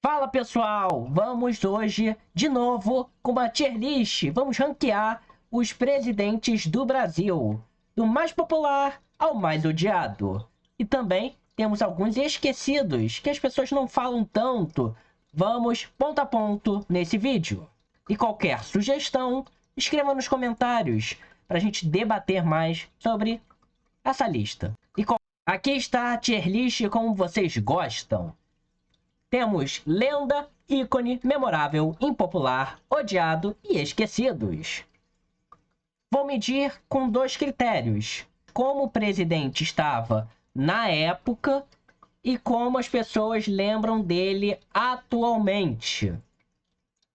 Fala pessoal, vamos hoje de novo com uma tier list. Vamos ranquear os presidentes do Brasil, do mais popular ao mais odiado. E também temos alguns esquecidos que as pessoas não falam tanto. Vamos ponto a ponto nesse vídeo. E qualquer sugestão, escreva nos comentários para a gente debater mais sobre essa lista. Aqui está a tier list como vocês gostam. Temos lenda, ícone, memorável, impopular, odiado e esquecidos. Vou medir com dois critérios: como o presidente estava na época e como as pessoas lembram dele atualmente.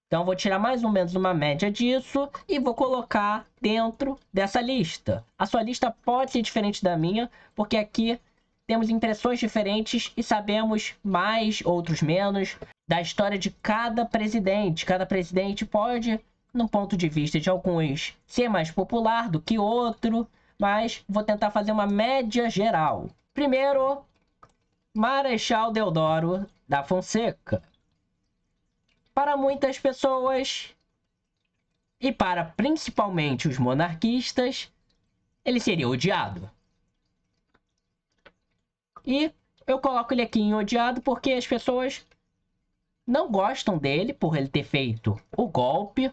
Então vou tirar mais ou menos uma média disso e vou colocar dentro dessa lista. A sua lista pode ser diferente da minha, porque aqui temos impressões diferentes e sabemos mais, outros menos, da história de cada presidente. Cada presidente pode, no ponto de vista de alguns, ser mais popular do que outro, mas vou tentar fazer uma média geral. Primeiro, Marechal Deodoro da Fonseca. Para muitas pessoas, e para principalmente os monarquistas, ele seria odiado. E eu coloco ele aqui em odiado porque as pessoas não gostam dele por ele ter feito o golpe.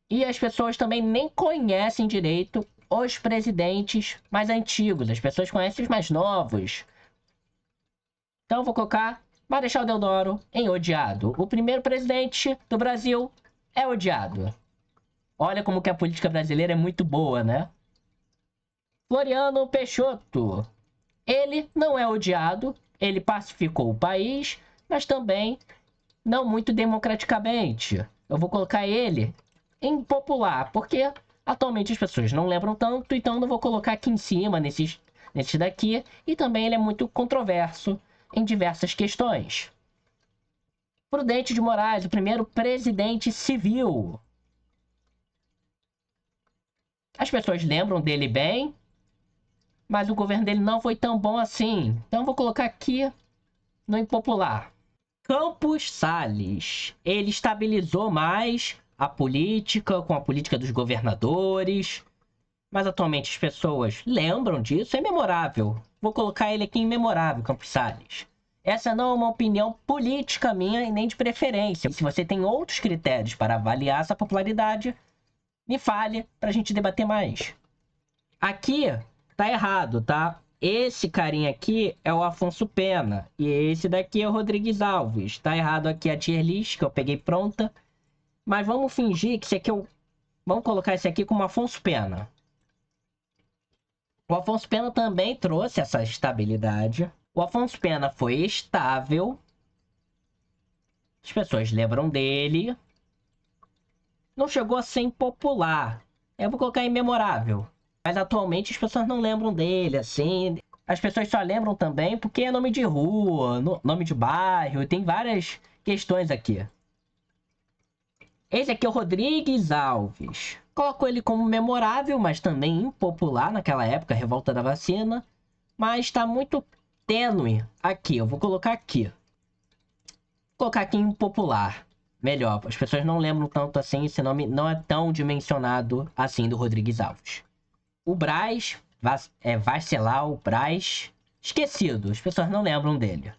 E as pessoas também nem conhecem direito os presidentes mais antigos. As pessoas conhecem os mais novos. Então eu vou colocar Marechal Deodoro em odiado. O primeiro presidente do Brasil é odiado. Olha como que a política brasileira é muito boa, né? Floriano Peixoto. Ele não é odiado, ele pacificou o país, mas também não muito democraticamente. Eu vou colocar ele em popular, porque atualmente as pessoas não lembram tanto, então não vou colocar aqui em cima, nesses daqui. E também ele é muito controverso em diversas questões. Prudente de Moraes, o primeiro presidente civil. As pessoas lembram dele bem, mas o governo dele não foi tão bom assim. Então vou colocar aqui no impopular. Campos Salles. Ele estabilizou mais a política com a política dos governadores. Mas atualmente as pessoas lembram disso. É memorável. Vou colocar ele aqui em memorável, Campos Salles. Essa não é uma opinião política minha e nem de preferência. Se você tem outros critérios para avaliar essa popularidade, me fale para a gente debater mais. Aqui tá errado, tá? Esse carinha aqui é o Afonso Pena. E esse daqui é o Rodrigues Alves. Tá errado aqui a tier list que eu peguei pronta. Mas vamos fingir que esse aqui é o... Vamos colocar esse aqui como Afonso Pena. O Afonso Pena também trouxe essa estabilidade. O Afonso Pena foi estável. As pessoas lembram dele. Não chegou a ser impopular. Eu vou colocar imemorável. Mas atualmente as pessoas não lembram dele, assim. As pessoas só lembram também porque é nome de rua, nome de bairro. Tem várias questões aqui. Esse aqui é o Rodrigues Alves. Coloco ele como memorável, mas também impopular naquela época, revolta da vacina. Mas está muito tênue aqui. Eu vou colocar aqui. Vou colocar aqui em impopular. Melhor, as pessoas não lembram tanto assim. Esse nome não é tão dimensionado assim do Rodrigues Alves. O Braz, Vascelau, Braz, esquecido. As pessoas não lembram dele.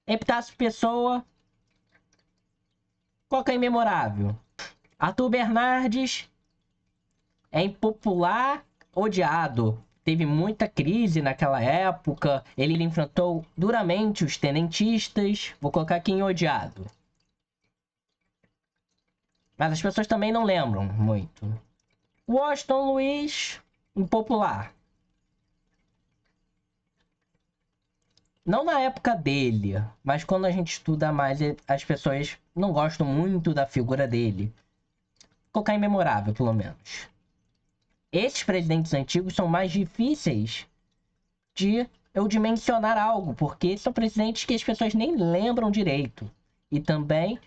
Epitácio Pessoa, coloca imemorável. Arthur Bernardes é impopular, odiado. Teve muita crise naquela época. Ele enfrentou duramente os tenentistas. Vou colocar aqui em odiado. Mas as pessoas também não lembram muito. Washington Luiz, impopular. Não na época dele, mas quando a gente estuda mais, as pessoas não gostam muito da figura dele. Vou colocar imemorável, pelo menos. Esses presidentes antigos são mais difíceis de eu dimensionar algo, porque são presidentes que as pessoas nem lembram direito. E também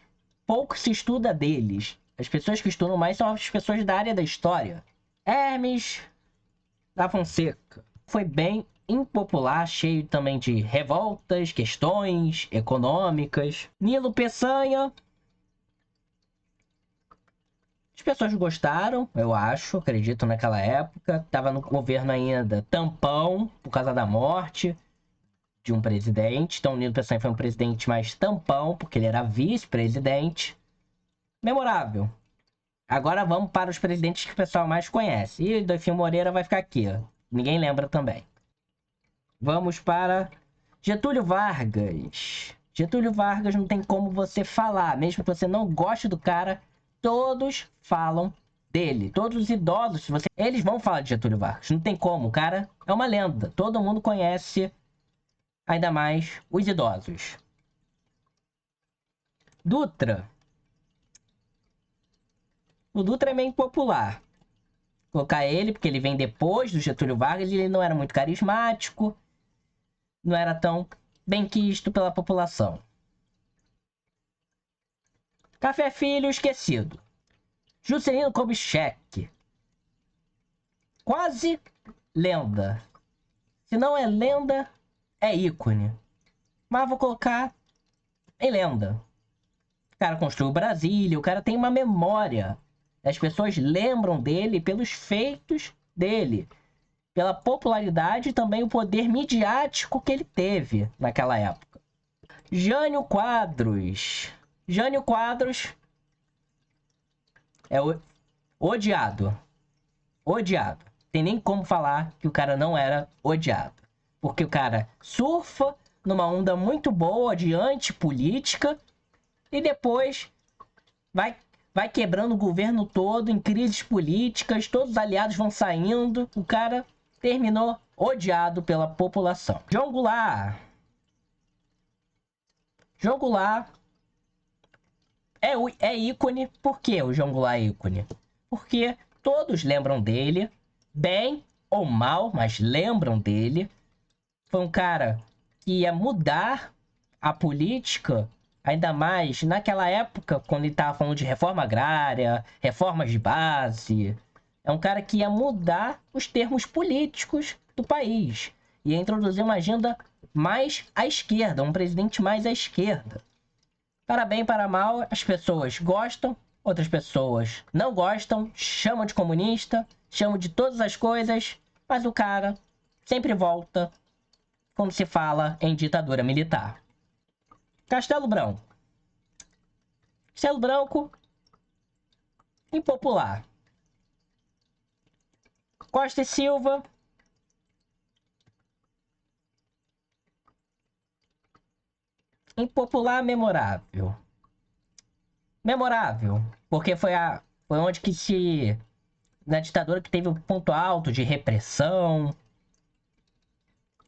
pouco se estuda deles. As pessoas que estudam mais são as pessoas da área da história. Hermes da Fonseca foi bem impopular, cheio também de revoltas, questões econômicas. Nilo Peçanha. As pessoas gostaram, eu acho, acredito, naquela época. Tava no governo ainda tampão, por causa da morte de um presidente. Então, o Nilo Peçanha foi um presidente mais tampão, porque ele era vice-presidente. Memorável. Agora vamos para os presidentes que o pessoal mais conhece. E Delfim Moreira vai ficar aqui, ó. Ninguém lembra também. Vamos para Getúlio Vargas. Getúlio Vargas não tem como você falar. Mesmo que você não goste do cara, todos falam dele. Todos os idosos, eles vão falar de Getúlio Vargas. Não tem como. O cara é uma lenda. Todo mundo conhece, ainda mais os idosos. Dutra. O Dutra é meio impopular. Vou colocar ele porque ele vem depois do Getúlio Vargas e ele não era muito carismático. Não era tão bem quisto pela população. Café Filho esquecido. Juscelino Kubitschek. Quase lenda. Se não é lenda, é ícone. Mas vou colocar em lenda. O cara construiu Brasília, o cara tem uma memória. As pessoas lembram dele pelos feitos dele, pela popularidade e também o poder midiático que ele teve naquela época. Jânio Quadros. Jânio Quadros é odiado. Odiado. Tem nem como falar que o cara não era odiado. Porque o cara surfa numa onda muito boa de antipolítica e depois vai quebrando o governo todo em crises políticas, todos os aliados vão saindo, o cara terminou odiado pela população. João Goulart. João Goulart é ícone. Por que o João Goulart é ícone? Porque todos lembram dele, bem ou mal, mas lembram dele. Foi um cara que ia mudar a política, ainda mais naquela época, quando ele estava falando de reforma agrária, reformas de base. É um cara que ia mudar os termos políticos do país. Ia introduzir uma agenda mais à esquerda, um presidente mais à esquerda. Para bem, para mal, as pessoas gostam, outras pessoas não gostam, chamam de comunista, chamam de todas as coisas, mas o cara sempre volta quando se fala em ditadura militar. Castelo Branco. Castelo Branco, impopular. Costa e Silva. Impopular, memorável. Memorável, porque foi onde que na ditadura que teve um ponto alto de repressão.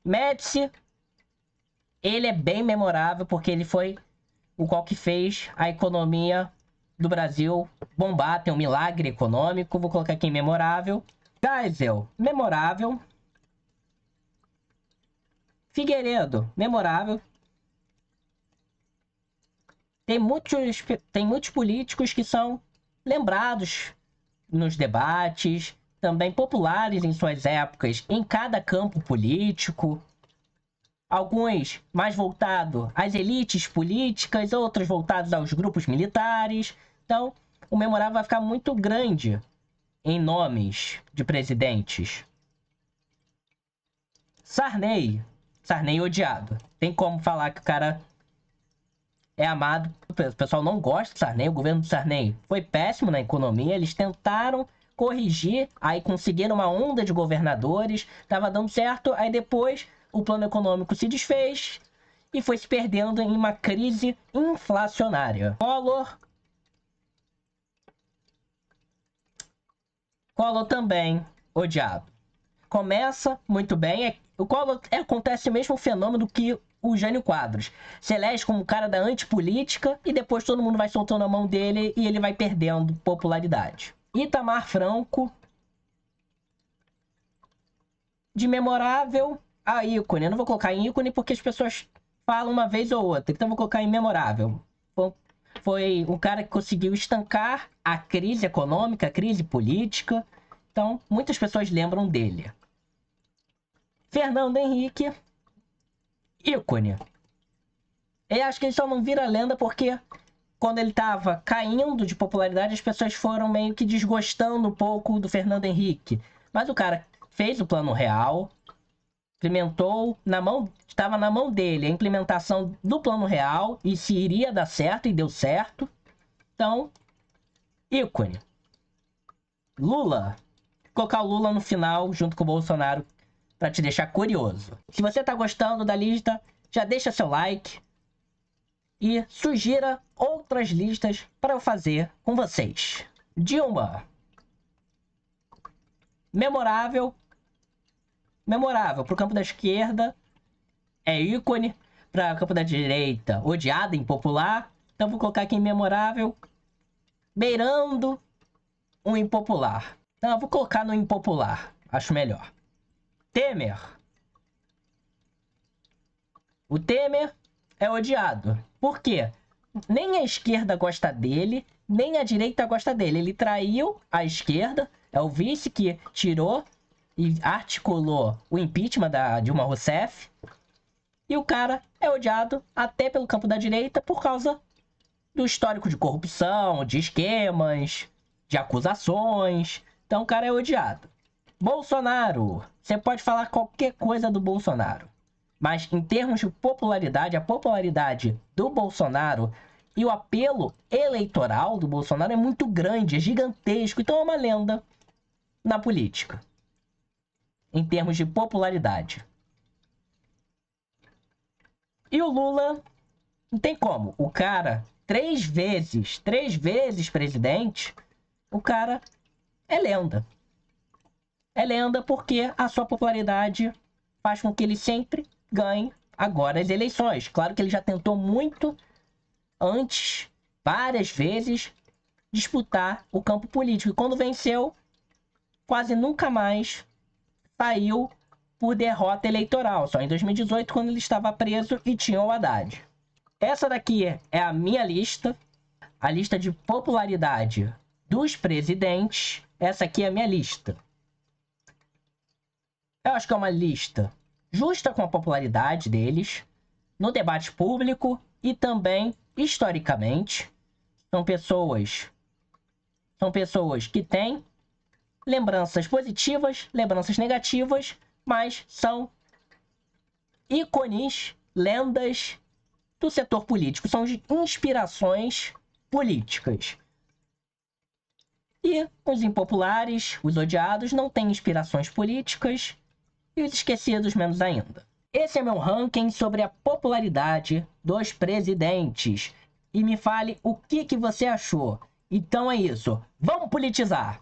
Médici, ele é bem memorável porque ele foi o qual que fez a economia do Brasil bombar, tem um milagre econômico, vou colocar aqui em memorável. Geisel, memorável. Figueiredo, memorável. Tem muitos políticos que são lembrados nos debates, também populares em suas épocas, em cada campo político. Alguns mais voltados às elites políticas, outros voltados aos grupos militares. Então, o memorável vai ficar muito grande em nomes de presidentes. Sarney. Sarney odiado. Tem como falar que o cara é amado. O pessoal não gosta de Sarney. O governo de Sarney foi péssimo na economia. Eles tentaram corrigir, aí conseguiram uma onda de governadores. Tava dando certo. Aí depois o plano econômico se desfez e foi se perdendo em uma crise inflacionária. Collor também odiado. Começa muito bem. O Collor acontece o mesmo fenômeno que o Jânio Quadros. Se elege como cara da antipolítica e depois todo mundo vai soltando a mão dele e ele vai perdendo popularidade. Itamar Franco. De memorável a ícone. Eu não vou colocar em ícone porque as pessoas falam uma vez ou outra. Então eu vou colocar em memorável. Foi um cara que conseguiu estancar a crise econômica, a crise política. Então muitas pessoas lembram dele. Fernando Henrique, ícone. Eu acho que ele só não vira lenda porque quando ele tava caindo de popularidade, as pessoas foram meio que desgostando um pouco do Fernando Henrique. Mas o cara fez o Plano Real, implementou, estava na mão dele a implementação do Plano Real e se iria dar certo e deu certo. Então, ícone. Lula. Vou colocar o Lula no final junto com o Bolsonaro para te deixar curioso. Se você tá gostando da lista, já deixa seu like e sugira outras listas para eu fazer com vocês. Dilma. Memorável para o campo da esquerda, é ícone. Para o campo da direita, odiada, impopular. Então vou colocar aqui em memorável, beirando um impopular. Então eu vou colocar no impopular, acho melhor. Temer. O Temer é odiado. Por quê? Nem a esquerda gosta dele, nem a direita gosta dele. Ele traiu a esquerda, é o vice que tirou e articulou o impeachment da Dilma Rousseff. E o cara é odiado até pelo campo da direita por causa do histórico de corrupção, de esquemas, de acusações. Então o cara é odiado. Bolsonaro. Você pode falar qualquer coisa do Bolsonaro. Mas em termos de popularidade, a popularidade do Bolsonaro e o apelo eleitoral do Bolsonaro é muito grande, é gigantesco. Então é uma lenda na política. Em termos de popularidade. E o Lula, não tem como. O cara, três vezes presidente, o cara é lenda. É lenda porque a sua popularidade faz com que ele sempre ganhe agora as eleições. Claro que ele já tentou muito antes, várias vezes, disputar o campo político. E quando venceu, quase nunca mais saiu por derrota eleitoral. Só em 2018, quando ele estava preso e tinha o Haddad. Essa daqui é a minha lista. A lista de popularidade dos presidentes. Essa aqui é a minha lista. Eu acho que é uma lista justa com a popularidade deles, no debate público e também historicamente. São pessoas que têm lembranças positivas, lembranças negativas, mas são ícones, lendas do setor político. São inspirações políticas. E os impopulares, os odiados, não têm inspirações políticas. E os esquecidos menos ainda. Esse é meu ranking sobre a popularidade dos presidentes. E me fale o que você achou. Então é isso. Vamos politizar!